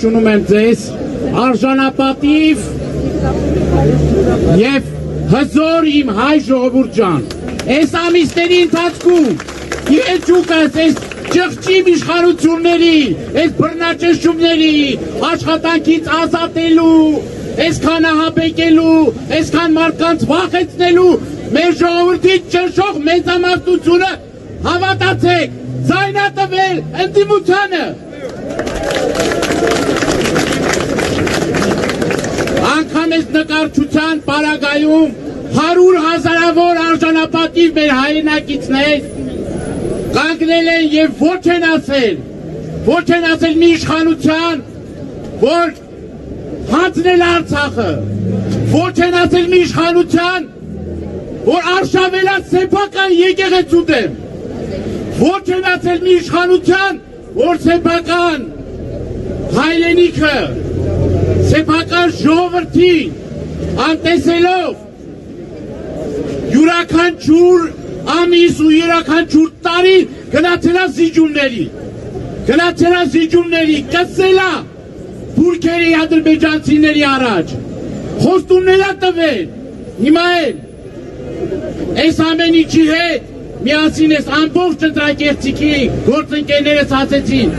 Շունում եմ ձեզ արժանապատիվ և հզոր իմ հայ ժողովուրդ ջան, այս ամիսների ընթացքում իվերջուկս այս ճղճիմ իշխանությունների, այս բռնաճնշումների, աշխատանքից ազատելու, այսքան ահաբեկելու, այսքան մարդկանց վախեցնելու մեր ժողովրդի ճնշող մեծամասնությունը հավատացեք, ձայնատվել ընդդիմությանը։ Անգամ այս նկարչության պարագայում 100 հազարավոր արժանապատիվ մեր հայրենակիցներ կանգնել են և ոչ են ասել մի իշխանության, որ հանձնել Արցախը, ոչ են ասել մի իշխանության, որ արշավել է սեփական եկեղեցու դեմ, ոչ են ասել մի իշխանության, որ սեփական հայրենիքը, սեփական ժողովրդին անտեսելով յուրաքանչյուր ամիս ու յուրաքանչյուր տարի գնացելա զիջումների, կսելա բուրքերի ադրբեջանցիների առաջ, խոստումներ ա տվել, հիմա էլ այս ամեն ինչի հետ միասին ես ամբողջ ընտրակեղծիքի գործընկերներս ասեցին,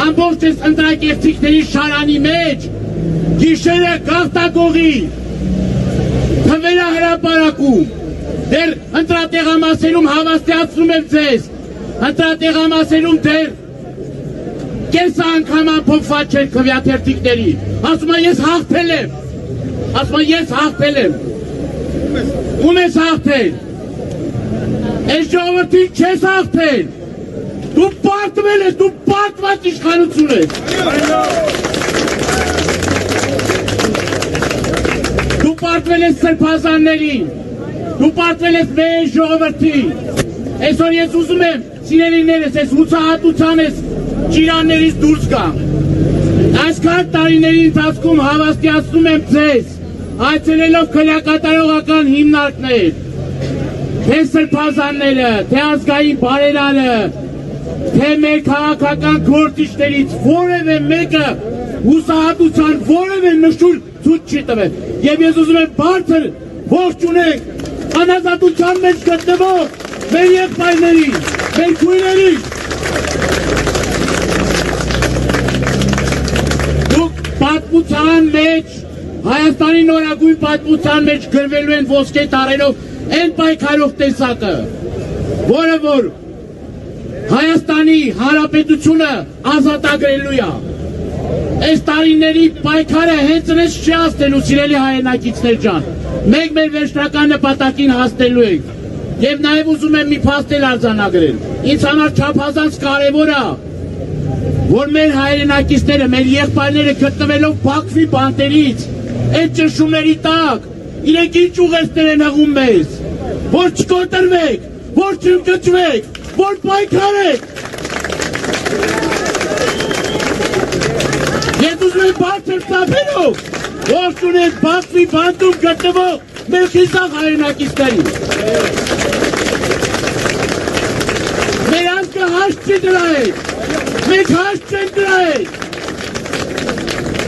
ամբողջ ես ընտրակեղծիքների շարանի մեջ գիշերը գաղթագողի թվերա հրապարակում, դեր ընտրատեղամասերում հավաստիացնում եմ ձեզ, ընտրատեղամասերում դեր կես անգամ ամփոփված չեն քվեաթերթիկների, ասում է ես հաղթել եմ, ում ես հաղթել, այս ժողովրդին չես հաղթել, դու պարտվել ես, դու պարտված իշխանություն ես, դու պարտվել ես սրբազաններին, դու պարտվել ես մեր ժողովրդին, այսօր ես ուզում եմ սիրելիներս, ես հուսահատության ես ճիրաններից դուրս գամ, այսքան տարիների ընթացքում հավաստիացնում եմ ձեզ, այցելելով քրեակատարողական հիմնարկներ, թե սրբազանները, թե ազգային բարերարը, թե մեր քաղաքական գործիչներից որևէ մեկը հուսահատության որևէ նշույլ ցույց չի տվել, եւ ես ուզում եմ բարձր ողջունենք անազատության մեջ գտնվող մեր եղբայրներին, մեր քույրերին, դուք պատմության մեջ, Հայաստանի նորագույն պատմության մեջ գրվելու են ոսկե տառերով այն պայքարող տեսակը, որը որ Հայաստանի Հանրապետությունը ազատագրելու է, այս տարիների պայքարը հենց այնպես չի հասնելու, սիրելի հայրենակիցներ ջան, մենք մեր վերջնական նպատակին հասնելու ենք, եւ նաեւ ուզում եմ մի փաստել արձանագրել, ինձ համար չափազանց կարեւոր է, որ մեր հայրենակիցները, մեր եղբայրները գտնվելով Բաքվի բանտերից, այդ ճնշումների տակ, իրենք ինչ ուղերձներ են հղում մեզ, որ չկոտրվեք, որ չընկճվեք, որ պայքարեք։ Ես ուզում եմ բարձր ծափերով ողջունել Բաքվի բանտում գտնվող մեր խիզախ հայրենակիցներին։ Մեր ազգը հաշտ չի դրա հետ, մենք հաշտ չենք դրա հետ,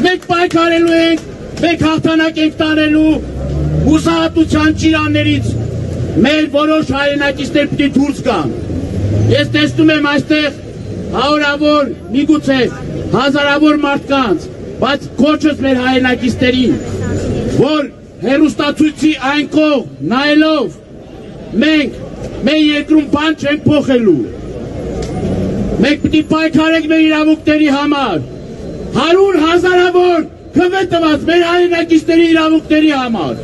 մենք պայքարելու ենք, մենք հաղթանակ ենք տանելու հուսահատության ճիրաններից մեր որոշ հայրենակիցներ պիտի դուրս գան։ Ես տեսնում եմ այստեղ հարյուրավոր, միգուցե հազարավոր մարդկանց, բայց կոչս մեր հայրենակիցներին, որ հեռուստացույցի այն կողմ նայելով մենք մեր երկրում բան չենք փոխելու։ Մենք պիտի պայքարենք մեր իրավունքների համար, 100 հազարավոր քվե տված մեր հայրենակիցների իրավունքների համար։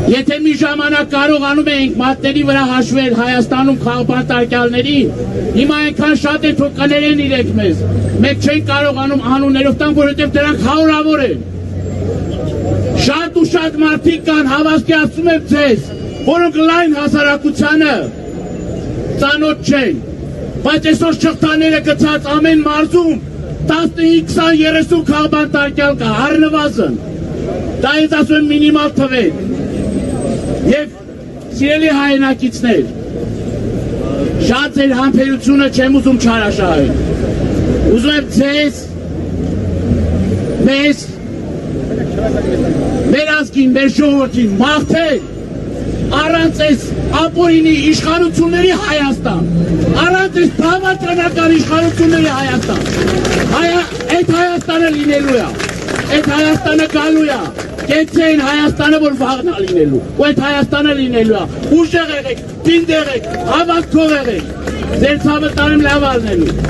Եթե մի ժամանակ կարողանում էինք մատների վրա հաշվել Հայաստանում քաղաքապետարյալներին, հիմա այնքան շատ են, որ կներեն իրենք մեզ, մենք չենք կարողանում անուններով տան, որովհետև դրանք հարյուրավոր են։ Շատ ու շատ մարդիկ կան, հավաստիացնում եմ ձեզ, որոնք լայն հասարակությանը ծանոթ չեն, բայց այսօր շղթաները գցած ամեն մարզում 15, 20, 30 քաղաքապետարյալ կա, առնվազն, դա ես ասում եմ մինիմալ թվեր։ Եվ սիրելի հայրենակիցներ, Շատ ձեր համբերությունը չեմ ուզում չարաշահել։ Ուզում եմ ձեզ, մեզ, մեր ազգին, մեր ժողովրդին մաղթել առանց այս ապօրինի իշխանությունների Հայաստան, առանց այս բավականական իշխանությունների Հայաստան, այդ Հայաստանը լինելու է, այդ Հայաստանը գալու է, կեցեն Հայաստանը, որ վաղն է լինելու, ու այդ Հայաստանը լինելու է, ուժեղ եղեք, պինդ եղեք, հավատքով եղեք, ձեր ցավը տանեմ լավ ալնելու։